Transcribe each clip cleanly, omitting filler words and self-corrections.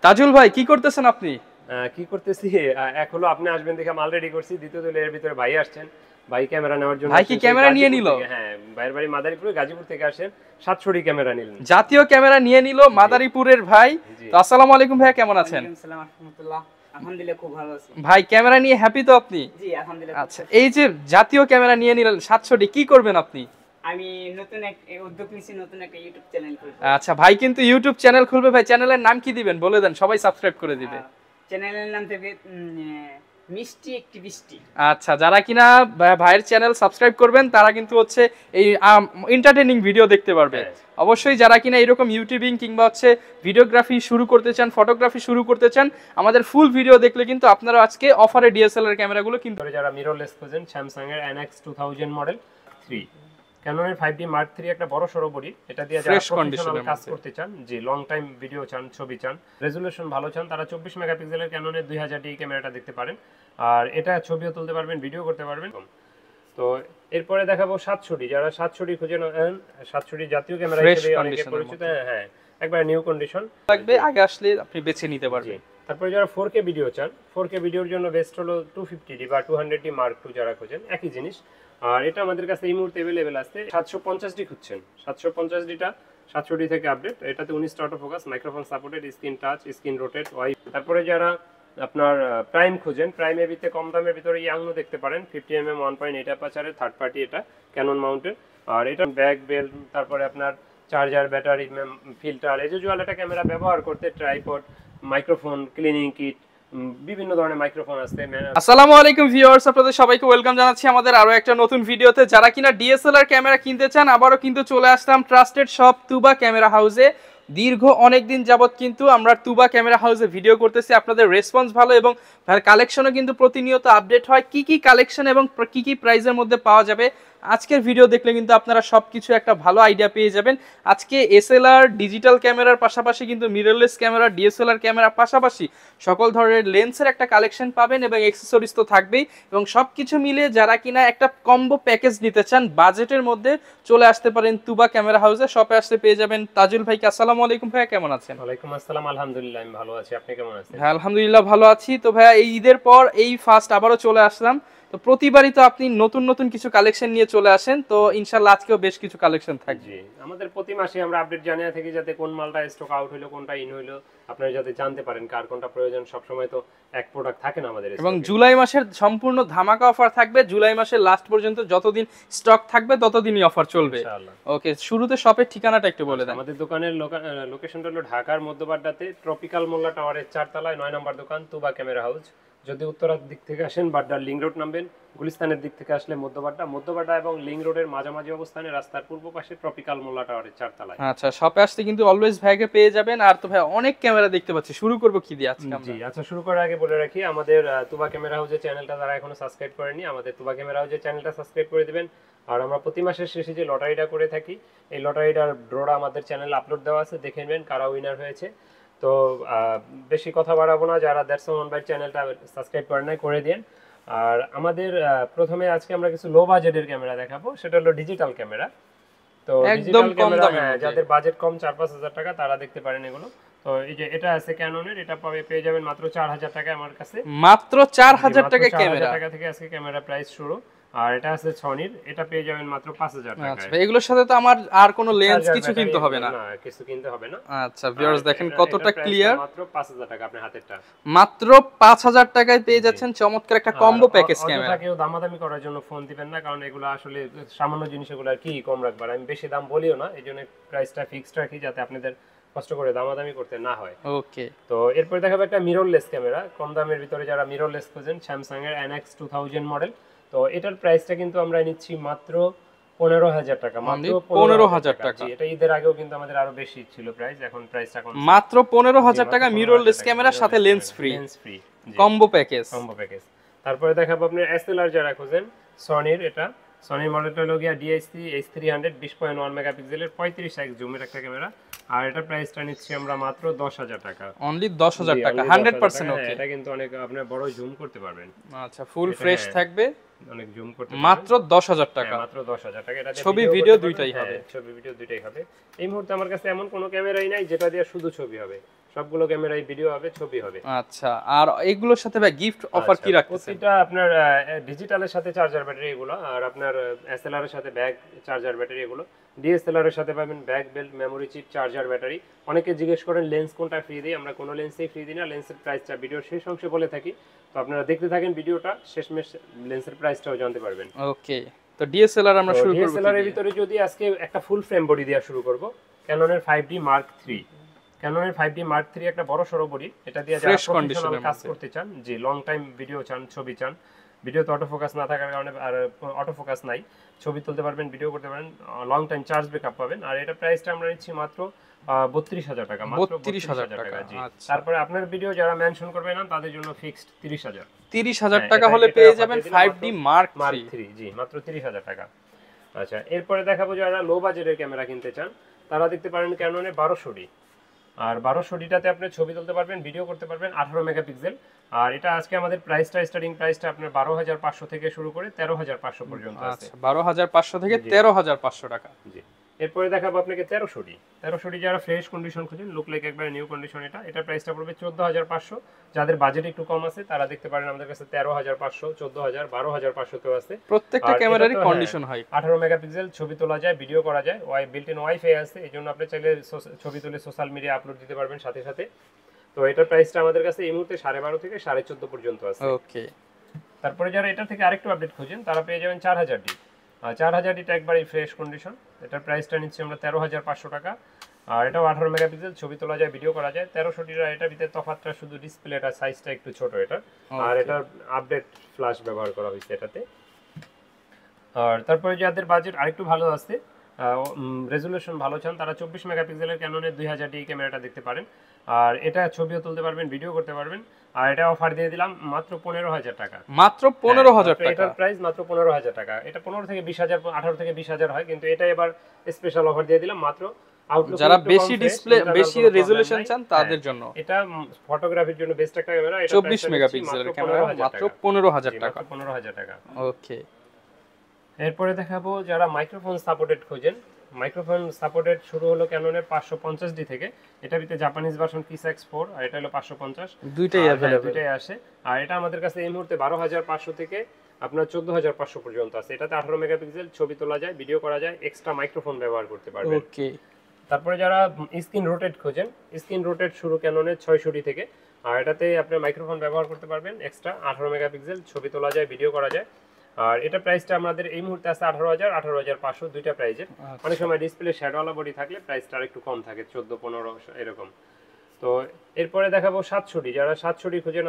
তাজুল ভাই কি করতেছেন আপনি? কি করতেছি এক হলো আপনি আসবেন দেখে মাল রেডি করছি, দ্বিতীয়ত হলো এর ভিতরে ভাই আসছেন, ভাই ক্যামেরা নেওয়ার জন্য। ভাই কি ক্যামেরা নিয়ে নিল? হ্যাঁ, ভাইয়ের বাড়ি মাদারীপুরে, গাজীপুর থেকে আসেন, 700 ক্যামেরা নিলেন, জাতীয় ক্যামেরা নিয়ে নিল মাদারীপুরের ভাই। তো আসসালামু আলাইকুম ভাই, কেমন আছেন? ওয়ালাইকুম আসসালাম রাহমাতুল্লাহ। আলহামদুলিল্লাহ খুব ভালো আছি ভাই ক্যামেরা নিয়ে হ্যাপি তো আপনি? জি আলহামদুলিল্লাহ। আচ্ছা, এই যে জাতীয় ক্যামেরা নিয়ে নিলেন 700 কি করবেন আপনি? আমি নতুন এক উদ্যোগ নিয়েছি, নতুন একটা ইউটিউব চ্যানেল খুলব। আচ্ছা, ভাই কিন্তু ইউটিউব চ্যানেল খুলবে। ভাই চ্যানেলের নাম কি দিবেন বলে দেন, সবাই সাবস্ক্রাইব করে দিবে। চ্যানেলের নাম দেবে মিষ্টি একটি বৃষ্টি। আচ্ছা, যারা কিনা ভাইয়ের চ্যানেল সাবস্ক্রাইব করবেন তারা কিন্তু হচ্ছে এই এন্টারটেইনিং ভিডিও দেখতে পারবে। অবশ্যই যারা কিনা এরকম ইউটিউবিং কিংবা হচ্ছে ভিডিওগ্রাফি শুরু করতে চান, ফটোগ্রাফি শুরু করতে চান, আমাদের ফুল ভিডিও দেখলে কিন্তু আপনারা আজকে অফারে ডিএসএলআর ক্যামেরাগুলো কিন্তু যারা মিররলেস খোঁজেন, স্যামসাং এর NX 2000 model 3, ক্যাননের 5D Mark III একটা বড় সরো বডি, এটা দিয়ে যারা প্রফেশনাল কাজ করতে চান, জি লং টাইম ভিডিও চান, ছবি চান, রেজোলিউশন ভালো চান, তারা 24 মেগাপিক্সেলের ক্যাননের 2000D ক্যামেরাটা দেখতে পারেন। আর এটা ছবিও তুলতে পারবেন, ভিডিও করতে পারবেন। তো এরপরে দেখাবো 700D, যারা 700D খুঁজে নেন, 700D জাতীয় ক্যামেরা হিসেবে অনেকে পরিচিত। হ্যাঁ, একবার নিউ কন্ডিশন লাগবে, আগে আসলে আপনি বেছে নিতে পারবেন। তারপরে যারা 4K ভিডিও চান, 4K ভিডিওর জন্য বেস্ট হলো 250D বা 200D Mark II যারা খোঁজেন, একই জিনিস। আর এটা আমাদের কাছে এই মুহূর্তে अवेलेबल আছে। 750D খুঁজছেন, 750Dটা 700D থেকে আপডেট, এটাতে 19টা auto focus, microphone supported, screen touch, screen rotate, ওয়াই। তারপরে যারা আপনার প্রাইম খুঁজেন, প্রাইম এবিতে কম দামের ভিতরে ইয়াংনো দেখতে পারেন, 50mm 1.8 অ্যাপাচারের থার্ড পার্টি, এটা ক্যানন মাউন্টেড। আর এটা ব্যাক বেল্ট, তারপরে আপনার চার্জার, ব্যাটারি, ফিল্টার, এজুয়াল একটা ক্যামেরা ব্যবহার করতে, ট্রাইপড, মাইক্রোফোন, ক্লিনিং কিট, বিভিন্ন ধরনের মাইক্রোফোন আছে। আসসালামু আলাইকুম ভিউয়ার্স, আপনাদের সবাইকে ওয়েলকাম জানাচ্ছি আমাদের আরো একটা নতুন ভিডিওতে। যারা কিনা ডিএসএলআর ক্যামেরা কিনতে চান, আবারও কিন্তু চলে আসলাম ট্রাস্টেড শপ তুবা ক্যামেরা হাউসে। দীর্ঘ অনেক দিন যাবত কিন্তু আমরা তুবা ক্যামেরা হাউসে ভিডিও করতেছি, আপনাদের রেসপন্স ভালো এবং কালেকশনও কিন্তু প্রতিনিয়ত আপডেট হয়। কি কি কালেকশন এবং কি কি প্রাইসের মধ্যে পাওয়া যাবে আজকের ভিডিও দেখলে কিন্তু আপনারা সবকিছু একটা ভালো আইডিয়া পেয়ে যাবেন। আজকে এসএলআর ডিজিটাল ক্যামেরার পাশাপাশি কিন্তু মিররলেস ক্যামেরা, ডিএসএলআর ক্যামেরার পাশাপাশি সকল ধরনের লেন্সের একটা কালেকশন পাবেন এবং অ্যাকসেসরিজ তো থাকবেই। এবং সবকিছু মিলিয়ে যারা কিনা একটা কম্বো প্যাকেজ নিতে চান বাজেটের মধ্যে, চলে আসতে পারেন তুবা ক্যামেরা হাউসে। শপে আসতে পেয়ে যাবেন তাজুল ভাইকে। আসসালামু আলাইকুম ভাইয়া, কেমন আছেন? ওয়ালাইকুম আসসালাম, আলহামদুলিল্লাহ আমি ভালো আছি, আপনি কেমন আছেন? হ্যাঁ আলহামদুলিল্লাহ ভালো আছি। তো ভাইয়া এই ঈদের পর এই ফার্স্ট আবারও চলে আসলাম। তো প্রতিবারই তো আপনি নতুন নতুন কিছু কালেকশন নিয়ে চলে আসেন, তো ইনশাআল্লাহ আজকেও বেশ কিছু কালেকশন থাকবে। জি, আমাদের প্রতি মাসে আমরা আপডেট জানিয়ে থাকি, যাতে কোন মালটা স্টক আউট হলো, কোনটা ইন হলো, আপনারা যাতে জানতে পারেন কার কোনটা প্রয়োজন। সব সময় তো এক প্রোডাক্ট থাকে না আমাদের। এবং জুলাই মাসের সম্পূর্ণ ধামাকা অফার থাকবে, জুলাই মাসের লাস্ট পর্যন্ত যতদিন স্টক থাকবে ততদিনই অফার চলবে ইনশাআল্লাহ। ওকে, শুরুতে শপের ঠিকানাটা একটু বলে দেন। আমাদের দোকানের লোকেশনটা হলো ঢাকার মধ্যবাড্ডাতে, ট্রপিক্যাল মোল্লা টাওয়ারের 4 তলায় 9 নম্বর দোকান, তুবা ক্যামেরা হাউস। যদি উত্তরার দিক থেকে আসেন বাড্ডার লিং রোড নামবেন, গুলিস্তানের দিক থেকে আসলে মধ্যবাড্ডা এবং লিং রোডের মাঝামাঝি অবস্থানে রাস্তার পূর্ব পাশে ট্রপিক্যাল মোল্লা টাওয়ারের 4 তলায়। আচ্ছা, শপে আসতে কিন্তু অলওয়েজ ভাইকে পেয়ে যাবেন। আর তো ভাই অনেক ক্যামেরা দেখতে পাচ্ছি, শুরু করব কি দিয়ে আজকে আমরা? জি আচ্ছা, শুরু করার আগে বলে রাখি, আমাদের তুবা ক্যামেরা হাউসের চ্যানেলটা যারা এখনো সাবস্ক্রাইব করেনি, আমাদের তুবা ক্যামেরা হাউসের চ্যানেলটা সাবস্ক্রাইব করে দিবেন। আর আমরা প্রতি মাসের শেষে যে লটারিটা করে থাকি, এই লটারিটার ড্রটা আমাদের চ্যানেলে আপলোড দেওয়া আছে, দেখে নেবেন কারা উইনার হয়েছে। তো বেশি কথা বাড়াবো না, যারা দ্যাটস অন বাই চ্যানেলটা সাবস্ক্রাইব করেন নাই করে দিন। আর আমাদের প্রথমে আজকে আমরা কিছু লো বাজেটের ক্যামেরা দেখাবো, সেটা হলো ডিজিটাল ক্যামেরা। তো ডিজিটাল ক্যামেরা যাদের বাজেট কম 4-5 হাজার টাকা, তারা দেখতে পারেন এগুলো। তো এই যে এটা আছে ক্যাননের, এটা পেয়ে যাবেন মাত্র 4000 টাকায় আমার কাছে। মাত্র 4000 টাকা ক্যামেরা, 4000 টাকা থেকে আজকে ক্যামেরা প্রাইস শুরু। আর এটা আছে সনির, এটা পেয়ে যাবেন মাত্র 5000 টাকায়। আচ্ছা, এগুলোর সাথে তো আমার আর কোনো লেন্স কিছু কিনতে হবে না? না, কিছু কিনতে হবে না। আচ্ছা ভিউয়ার্স, দেখেন কতটা ক্লিয়ার। মাত্র 5000 টাকা আপনি হাতেরটা মাত্র 5000 টাকায় পেয়ে যাচ্ছেন চমৎকার একটা কম্বো প্যাকেজ ক্যামেরা। কেউ দামাদামি করার জন্য ফোন দিবেন না, কারণ এগুলো আসলে সামান্য জিনিস, এগুলো আর কি কম রাখবার, আমি বেশি দাম বলিও না, এইজন্য প্রাইসটা ফিক্সড রাখি যাতে আপনাদের কষ্ট করে দামাদামি করতে না হয়। ওকে, তো এরপর দেখাবো একটা মিররলেস ক্যামেরা, কম দামের ভিতরে যারা মিররলেস খোঁজেন, স্যামসাং এর NX 2000 মডেল। তো এটার প্রাইসটা কিন্তু আমরা নিচ্ছি মাত্র 15000 টাকা, মাত্র 15000 টাকা। এটা ঈদের আগেও কিন্তু আমাদের আরো বেশি ছিল প্রাইস, এখন প্রাইসটা কম, মাত্র 15000 টাকা মিররলেস ক্যামেরার সাথে লেন্স ফ্রি কম্বো প্যাকেজ। তারপরে দেখাবো আপনি এসএলআর যারা খোঁজেন, সনির, এটা সনির মডেলটা হলো গিয়া DH3 20.1 মেগাপিক্সেলের 35x জুমের একটা ক্যামেরা। আর এটা প্রাইসটা নিচ্ছি আমরা মাত্র 10000 টাকা, অনলি 10000 টাকা, 100% ওকে। এটা কিন্তু অনেক আপনি বড় জুম করতে পারবেন। আচ্ছা, ফুল ফ্রেশ থাকবে, অনেক জুম করতে মাত্র 10000 টাকা, মাত্র 10000 টাকা। এটা ছবি ভিডিও দুইটাই হবে, ছবি ভিডিও দুইটাই হবে। এই মুহূর্তে আমার কাছে এমন কোনো ক্যামেরাই নাই যেটা দিয়ে শুধু ছবি হবে, সবগুলো ক্যামেরায় ভিডিও হবে, ছবি হবে। আচ্ছা, আর এগুলোর সাথে ভাই গিফট অফার কি রাখতেছেন? প্রতিটা আপনার ডিজিটালের সাথে চার্জার ব্যাটারি এগুলো, আর আপনার এসএলআর এর সাথে ব্যাগ চার্জার ব্যাটারি এগুলো, ডিএসএলআর এর সাথে পাবেন bag belt memory chip charger battery. অনেকে জিজ্ঞেস করেন লেন্স কোনটা ফ্রি দিই, আমরা কোনো লেন্সই ফ্রি দিই না, লেন্সের প্রাইসটা ভিডিওর শেষ অংশে বলে থাকি, তো আপনারা দেখতে থাকেন ভিডিওটা, শেষমেশ লেন্সের প্রাইসটাও জানতে পারবেন। ওকে, তো ডিএসএলআর আমরা শুরু করব। ডিএসএলআর এর ভিতরে যদি আজকে একটা ফুল ফ্রেম বডি দিয়ে শুরু করব, ক্যাননের 5D Mark III। ক্যাননের 5D Mark III একটা বড় সরো বডি, এটা দিয়ে যারা প্রফেশনাল কাজ করতে চান, জি লং টাইম ভিডিও চান, ছবি চান, ভিডিওতে অটো ফোকাস না থাকার কারণে, আর অটো ফোকাস নাই, ছবি তুলতে পারবেন, ভিডিও করতে পারেন, লং টাইম চার্জ ব্যাকআপ পাবেন। আর এটা প্রাইসটা আমরা নিচ্ছি মাত্র 32,000 টাকা, মাত্র 32,000 টাকা। জি, তারপরে আপনার ভিডিও যারা মেনশন করবে না তাদের জন্য ফিক্সড 30,000। 30,000 টাকা হলে পেয়ে যাবেন 5D Mark III। জি, মাত্র 30,000 টাকা। আচ্ছা, এরপরে দেখাবো যারা লো বাজেটের ক্যামেরা কিনতে চান, তারা দেখতে পারেন ক্যাননের 1200D। আর 1200Dটাতে আপনি ছবি তুলতে পারবেন, ভিডিও করতে পারবেন, 18 মেগাপিক্সেল। আর এটা আজকে আমাদের প্রাইসটা, স্টার্টিং প্রাইসটা আপনার 12,500 থেকে শুরু করে 13,500 পর্যন্ত আছে। আচ্ছা, 12,500 থেকে 13,500 টাকা। জি, এরপরে দেখাবো আপনাকে 1300D। 1300D যারা ফ্রেশ কন্ডিশন খুঁজেন, লুক লাইক একবারে নিউ কন্ডিশন, এটা প্রাইসটা পড়বে 14,500। যাদের বাজেট একটু কম আছে তারা দেখতে পারেন আমাদের কাছে 13,500, 14,000, 12,500 তেও আছে। প্রত্যেকটা ক্যামেরারই কন্ডিশন হয়। 18 মেগাপিক্সেল, ছবি তোলা যায়, ভিডিও করা যায়, বিল্ট ইন ওয়াইফাই আছে, এইজন্য আপনি চাইলে ছবি তুলে সোশ্যাল মিডিয়া আপলোড দিতে পারবেন সাথে সাথে। তো এটার প্রাইসটা আমাদের কাছে এই মুহূর্তে 12.5 থেকে 14.5 পর্যন্ত আছে। ওকে, তারপরে যারা এটা থেকে আরেকটু আপডেট খুঁজেন তারা পেয়ে যাবেন 4000D। 4000Dটা একবারই ফ্রেশ কন্ডিশন, এটার প্রাইসটা নিচ্ছি আমরা 13,500 টাকা। আর এটাও 18 মেগাপিক্সেল, ছবি তোলা যায়, ভিডিও করা যায়। 1300Dটা এটার ভিতরে তফাৎটা শুধু ডিসপ্লেটা সাইজটা একটু ছোট এটা, আর এটার আপডেট ফ্ল্যাশ ব্যবহার করা হয়েছে এটাতে। আর তারপরে যাদের বাজেট আরেকটু ভালো আছে, রেজুলেশন ভালো চান, তারা 24 মেগাপিক্সেলের ক্যাননের 2000D ক্যামেরাটা দেখতে পারেন। আর এটা ছবিও তুলতে পারবেন, ভিডিও করতে পারবেন। আর এটা অফার দিয়ে দিলাম মাত্র 15,000 টাকা। মাত্র 15,000 টাকা। এটার প্রাইস মাত্র 15,000 টাকা। এটা 15 থেকে 20,000, 18 থেকে 20,000 হয়, কিন্তু এটা এবার স্পেশাল অফার দিয়ে দিলাম মাত্র। যারা বেশি ডিসপ্লে, বেশি রেজুলেশন চান তাদের জন্য এটা ফটোগ্রাফির জন্য বেস্ট একটা ক্যামেরা। এটা 24 মেগাপিক্সেলের ক্যামেরা, মাত্র 15,000 টাকা। 15,000 টাকা। ওকে, এরপরে দেখাবো যারা মাইক্রোফোন সাপোর্টেড খোঁজেন। মাইক্রোফোন সাপোর্টেড শুরু হলো ক্যাননের 550D থেকে। এটা ভিতরে জাপানিজ ভার্সন PIX-4, আর এটা হলো 550, দুইটাই अवेलेबल, দুইটাই আসে। আর এটা আমাদের কাছে এই মুহূর্তে 12,500 থেকে আপনার 14,500 পর্যন্ত আছে। এটাতে 18 মেগাপিক্সেল, ছবি তোলা যায়, ভিডিও করা যায়, এক্সট্রা মাইক্রোফোন ব্যবহার করতে পারবেন। ওকে, তারপরে যারা স্ক্রিন রোটেট খোঁজেন, স্ক্রিন রোটেট শুরু ক্যাননের 600D থেকে। আর এটাতে আপনি মাইক্রোফোন ব্যবহার করতে পারবেন এক্সট্রা, 18 মেগাপিক্সেল, ছবি তোলা যায়, ভিডিও করা যায়। আর এটা প্রাইসটা আমাদের এই মুহূর্তে আছে 18,000, 18,500, দুইটা প্রাইজের। অনেক সময় ডিসপ্লে শ্যাডোওয়ালা বডি থাকলে প্রাইসটা আরেকটু কম থাকে, 14-15 এরকম। তো এরপরে দেখাবো 700D। যারা 700D খুঁজেন,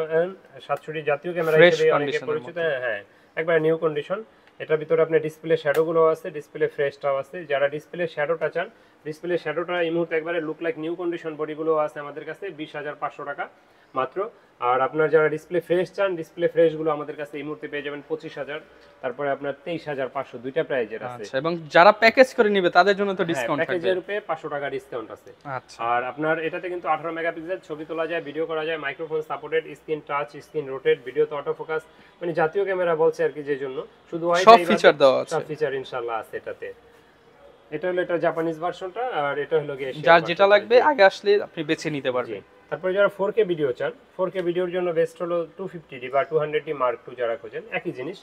700D জাতীয় ক্যামেরা হিসেবে অনেকে পরিচিত, হ্যাঁ একবার নিউ কন্ডিশন। এটার ভিতরে আপনার ডিসপ্লে শ্যাডোগুলো আছে, ডিসপ্লে ফ্রেশটাও আছে। যারা ডিসপ্লে শ্যাডোটা চান, ডিসপ্লে শ্যাডোটা এই মুহূর্তে একবারে লুক লাইক নিউ কন্ডিশন বডিগুলো আছে আমাদের কাছে 20,500 টাকা মাত্র। আর আপনার যারা ডিসপ্লে ফ্রেশ চান, ডিসপ্লে ফ্রেশগুলো আমাদের কাছে এই মুহূর্তে পেয়ে যাবেন 25,000, তারপরে আপনার 23,500, দুইটা প্রাইজের আছে। আচ্ছা, এবং যারা প্যাকেজ করে নেবে তাদের জন্য তো ডিসকাউন্ট থাকবে, প্যাকেজের উপরে 500 টাকা ডিসকাউন্ট আছে। আচ্ছা, আর আপনার এটাতে কিন্তু 18 মেগাপিক্সেল, ছবি তোলা যায়, ভিডিও করা যায়, microphone supported, screen touch, screen rotate, ভিডিওতে অটো ফোকাস, মানে জাতীয় ক্যামেরা বলছে আর কি, যে জন্য শুধু সব ফিচার দেওয়া আছে, সব ফিচার ইনশাআল্লাহ আছে এটাতে। এটা হলো এটা জাপানিজ ভার্সনটা, আর এটা হলো কি যার যেটা লাগবে আগে আসলে আপনি বেছে নিতে পারবেন। তারপরে যারা 4K ভিডিও চান, 4K ভিডিওর জন্য বেস্ট হলো 250D বা 200D Mark II যারা খোঁজেন, একই জিনিস।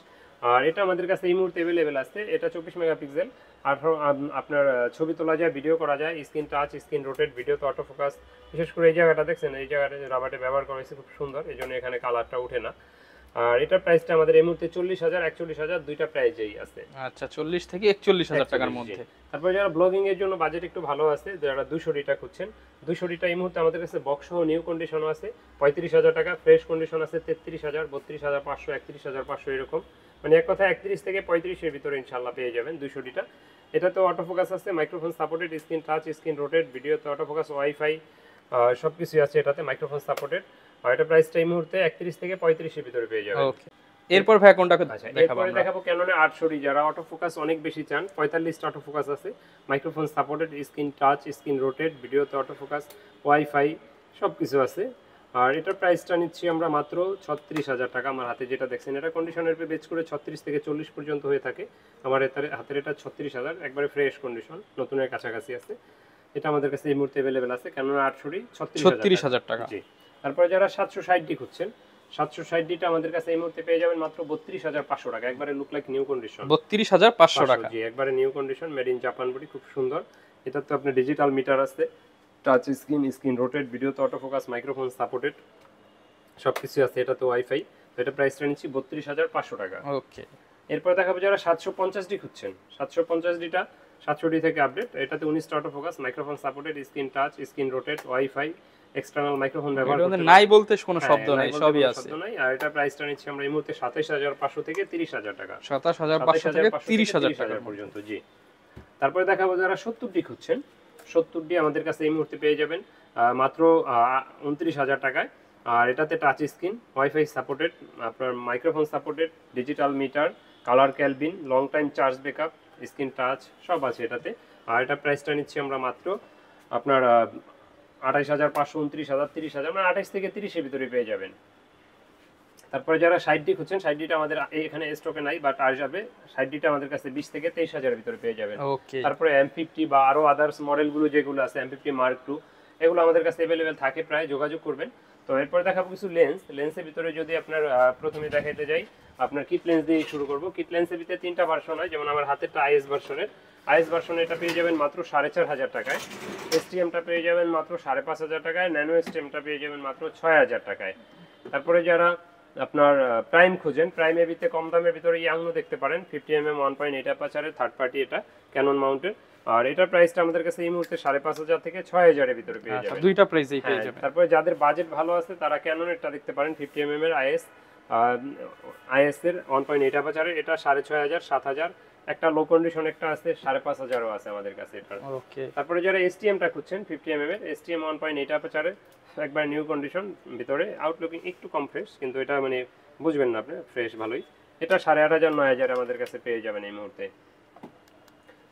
আর এটা আমাদের কাছে এই মুহূর্তে अवेलेबल আছে। এটা 24 মেগাপিক্সেল, আর আপনার ছবি তোলা যায়, ভিডিও করা যায়, স্ক্রিন টাচ, স্ক্রিন রোটেট, ভিডিওতে অটো ফোকাস। বিশেষ করে এই জায়গাটা দেখছেন, এই জায়গাটা রাবারে ব্যবহার করা হয়েছে, খুব সুন্দর, এইজন্য এখানে কালারটা ওঠে না। আর এটার প্রাইসটা আমাদের এই মুহূর্তে 40,000, 41,000, দুইটা প্রাইজেই আছে। আচ্ছা, 40 থেকে 41,000 টাকার মধ্যে। তারপরে যারা ব্লগিং এর জন্য বাজেট একটু ভালো আছে, যারা 200Dটা খুঁজছেন, 200Dটা এই মুহূর্তে আমাদের কাছে বক্স সহ নিউ কন্ডিশনও আছে 35,000 টাকা, ফ্রেশ কন্ডিশন আছে 33,000, 32,500, 31,500 এরকম। মানে এক কথা 31 থেকে 35 এর ভিতরে ইনশাআল্লাহ পেয়ে যাবেন 200Dটা। এটাতে অটো ফোকাস আছে, microphone supported, screen touch, screen rotate, ভিডিওতে অটো ফোকাস, ওয়াইফাই, সবকিছুই আছে এটাতে, মাইক্রোফোন সাপোর্টেড। আর এটা প্রাইসটা এই মুহূর্তে 31 থেকে 35 এর ভিতরে পেয়ে যাবেন। ওকে, এরপর ভাই কোনটাকে দেখাবো? এরপরে দেখাবো ক্যাননের 800D। যারা অটো ফোকাস অনেক বেশি চান, 45টা অটো ফোকাস আছে, microphone supported, screen touch, screen rotate, ভিডিওতে অটো ফোকাস, ওয়াইফাই, সবকিছু আছে। আর এটার প্রাইসটা নিচ্ছি আমরা মাত্র 36,000 টাকা। আমার হাতে যেটা দেখছেন, এটা কন্ডিশনের উপরে বেচ করে 36 থেকে 40 পর্যন্ত হয়ে থাকে। আমার হাতের এটা 36,000, একবারে ফ্রেশ কন্ডিশন, নতুনের কাছাকাছি আছে। এটা আমাদের কাছে এই মুহূর্তে अवेलेबल আছে ক্যানোন 800 36,000 টাকা। জি। তারপরে যারা 760 খুঁজছেন 760 আমাদের কাছে এই মুহূর্তে পেয়ে যাবেন মাত্র 32,500 টাকা, একবারে লুক লাইক নিউ কন্ডিশন। 32,500 টাকা। জি, একবারে new condition, made in Japan body, খুব সুন্দর। এটা তো আপনার ডিজিটাল মিটার আছে, touch screen, screen rotate, video তো অটো ফোকাস, মাইক্রোফোন সাপোর্টেড, সবকিছু আছে। এটা তো ওয়াইফাই। তো এটা প্রাইসটা নিচ্ছি 32,500 টাকা। ওকে। এরপর দেখাবো যারা 750 খুঁজছেন, 750 700 থেকে আপডেট। এটাতে 19টা auto focus, microphone supported, screen touch, screen rotate, Wi-Fi, external microphone ব্যবহার করতে এর নাই বলতে কোনো শব্দ নাই, সবই আছে। শব্দ নাই। আর এটা প্রাইসটা নিচ্ছি আমরা এই মুহূর্তে 27500 থেকে 30000 টাকা। 27500 থেকে 30000 টাকা পর্যন্ত। জি। তারপরে দেখাবো যারা 70 খুঁজছেন, 70 আমাদের কাছে এই মুহূর্তে পেয়ে যাবেন মাত্র 29000 টাকায়। আর এটাতে টাচ স্ক্রিন, ওয়াইফাই সাপোর্টেড, আপনার microphone supported, digital meter, colour kelvin, long time charge backup, screen touch সব আছে এটাতে। আর এটা প্রাইসটা নিচ্ছি আমরা মাত্র আপনার 28500, 29000, 30000, মানে 28 থেকে 30 এর ভিতরে পেয়ে যাবেন। তারপরে যারা 60 খুঁজছেন, 60 আমাদের এখানে স্টকে নাই, বাট আসবে। 60 আমাদের কাছে 20 থেকে 23000 এর ভিতরে পেয়ে যাবেন। ওকে। তারপরে M50 বা আরো আদার্স মডেলগুলো যেগুলো আছে, M50 Mark II, এগুলো আমাদের কাছে अवेलेबल থাকে, প্রায় যোগাযোগ করবেন। তো এরপর দেখাবো কিছু লেন্স। লেন্সের ভিতরে যদি আপনার প্রথমে দেখাইতে যাই, আপনার কিট লেন্স দিয়ে শুরু করব। কিট লেন্সের ভিতরে 3টা ভার্সন হয়, যেমন আমার হাতেরটা আইএস ভার্সনের। আইএস ভার্সনে এটা পেয়ে যাবেন মাত্র 4500 টাকায়। এসটিএমটা পেয়ে যাবেন মাত্র 5500 টাকায়। ন্যানো এসটিএমটা পেয়ে যাবেন মাত্র 6000 টাকায়। তারপরে যারা আপনার প্রাইম খুঁজেন, প্রাইমের ভিতরে কম দামের ভিতরে ইয়াংনো দেখতে পারেন, 50mm 1.8 অ্যাপাচারের, থার্ড পার্টি, এটা ক্যানন মাউন্টের। আর এটার প্রাইসটা আমাদের কাছে এই মুহূর্তে 5500 থেকে 6000 এর ভিতরে পেয়ে যাবেন। দুইটা প্রাইসেই পেয়ে যাবেন। তারপরে যাদের বাজেট ভালো আছে তারা ক্যাননেরটা দেখতে পারেন, 50mm এর আইএস এর 1.8 অ্যাপাচারের, এটা 6500, 7000। একটা লো কন্ডিশন একটা আছে, 5500 ও আছে আমাদের কাছে এটা। ওকে। তারপরে যারা এসটিএমটা খুঁজছেন, 50mm এর এসটিএম 1.8 অ্যাপাচারের, একবার নিউ কন্ডিশন, ভিতরে আউটলুকিং একটু কম ফ্রেশ, কিন্তু এটা মানে বুঝবেন না আপনি, ফ্রেশ ভালোই। এটা 8500, 9000 আমাদের কাছে পেয়ে যাবেন এই মুহূর্তে।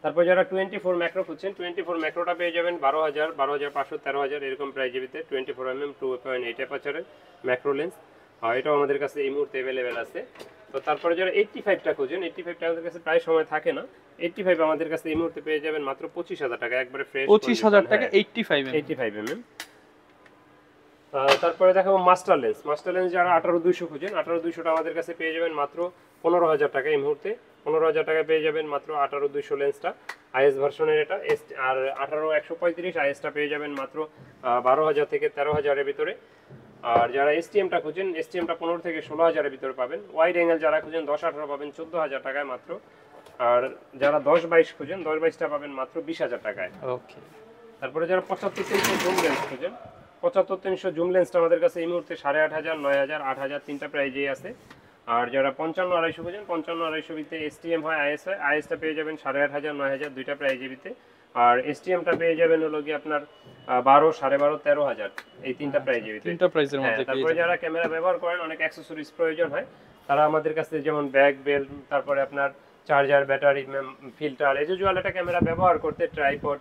তারপর যারা 24 ম্যাক্রো খুঁজছেন, 24 ম্যাক্রোটা পেয়ে যাবেন 12000, 12500, 13000 এরকম প্রাইজের ভিতরে। 24mm 2.8 অ্যাপাচারের ম্যাক্রো লেন্স, আর এটাও আমাদের কাছে এই মুহূর্তে अवेलेबल আছে। তো তারপরে যারা 85টা খুঁজেন, 85টা আমাদের কাছে প্রায় সময় থাকে না। 85 আমাদের কাছে এই মুহূর্তে পেয়ে যাবেন মাত্র 25000 টাকা, একবারে ফ্রেশ 25000 টাকা 85mm। তারপরে দেখাবো মাস্টার লেন্স। মাস্টার লেন্স যারা 18200 খুঁজেন, 18200টা আমাদের কাছে পেয়ে যাবেন মাত্র 15000 টাকা এই মুহূর্তে। 15000 টাকা পেয়ে যাবেন মাত্র 18200 লেন্সটা, আইএস ভার্সনের এটা। আর 18135 আইএসটা পেয়ে যাবেন মাত্র 12000 থেকে 13000 এর ভিতরে। আর যারা এসটিএমটা খুঁজেন, এসটিএমটা 15 থেকে 16000 এর ভিতরে পাবেন। ওয়াইড অ্যাঙ্গেল যারা খুঁজেন 10-18 পাবেন 14000 টাকায় মাত্র। আর যারা 10-22 খুঁজেন, 10-22টা পাবেন মাত্র 20000 টাকায়। ওকে। তারপরে যারা 75-300 জুম লেন্স খুঁজেন, 75-300 জুম লেন্সটা আমাদের কাছে এই মুহূর্তে 8500, 9000, 8000 তিনটা প্রাইজেই আছে। আর যারা 55-250 খুঁজেন, 55-250 ভিতরে এসটিএম হয়, আইএস হয়, আইএসটা পেয়ে যাবেন 8500, 9000 দুইটা প্রাইজের ভিতরে। আর এসটিএমটা পেয়ে যাবেন হলো কি আপনার 12, 12.5, 13000 এই তিনটা প্রাইজের ভিতরে। তিনটা প্রাইজের মধ্যে। তারপরে যারা ক্যামেরা ব্যবহার করেন, অনেক অ্যাকসেসরিজ প্রয়োজন হয়, তারা আমাদের কাছে যেমন ব্যাগ, বেল্ট, তারপরে আপনার চার্জার, ব্যাটারি, ফিল্টার, এজুয়াল একটা ক্যামেরা ব্যবহার করতে, ট্রাইপড,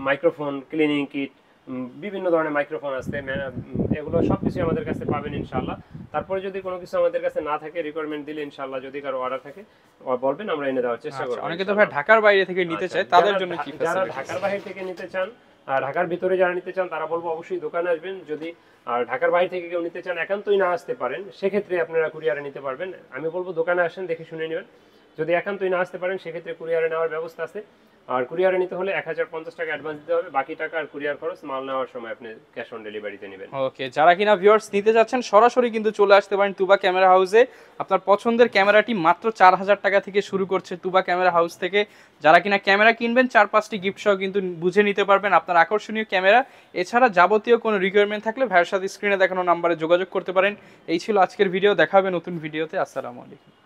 মাইক্রোফোন, ক্লিনিং কিট, বিভিন্ন ধরনের মাইক্রোফোন আছে, এগুলো সবকিছু আমাদের কাছে পাবেন ইনশাআল্লাহ। তারপরে যদি কোনো কিছু আমাদের কাছে না থাকে, রিকোয়ারমেন্ট দিলে ইনশাআল্লাহ, যদি কারো অর্ডার থাকে বলবেন, আমরা এনে দেওয়ার চেষ্টা করব। অনেকে তো ভাই ঢাকার বাইরে থেকে নিতে চায়, তাদের জন্য কি যারা ফ্যাসিলিটি? ঢাকার বাইরে থেকে নিতে চান, আর ঢাকার ভিতরে যারা নিতে চান, তারা বলবো অবশ্যই দোকানে আসবেন। যদি আর ঢাকার বাইরে থেকে কেউ নিতে চান, একান্তই না আসতে পারেন, সেক্ষেত্রে আপনারা কুরিয়ারে নিতে পারবেন। আমি বলবো দোকানে আসেন, দেখে শুনে নেবেন। যদি একান্তই না আসতে পারেন, সেক্ষেত্রে কুরিয়ারে নেওয়ার ব্যবস্থা আছে। আর কুরিয়ারে নিতে হলে 1050 টাকা অ্যাডভান্স দিতে হবে, বাকি টাকা আর কুরিয়ার খরচ মাল নেওয়ার সময় আপনি ক্যাশ অন ডেলিভারিতে নেবেন। ওকে। যারা কিনা ভিউয়ার্স নিতে যাচ্ছেন, সরাসরি কিন্তু চলে আসতে পারেন তুবা ক্যামেরা হাউসে। আপনার পছন্দের ক্যামেরাটি মাত্র 4000 টাকা থেকে শুরু করছে তুবা ক্যামেরা হাউস থেকে। যারা কিনা ক্যামেরা কিনবেন, 4-5টি গিফট সহ কিন্তু বুঝে নিতে পারবেন আপনার আকর্ষণীয় ক্যামেরা। এছাড়া যাবতীয় কোনো রিকোয়ারমেন্ট থাকলে ভাইয়ের সাথে স্ক্রিনে দেখানো নাম্বারে যোগাযোগ করতে পারেন। এই ছিল আজকের ভিডিও, দেখা হবে নতুন ভিডিওতে। আসসালামু আলাইকুম।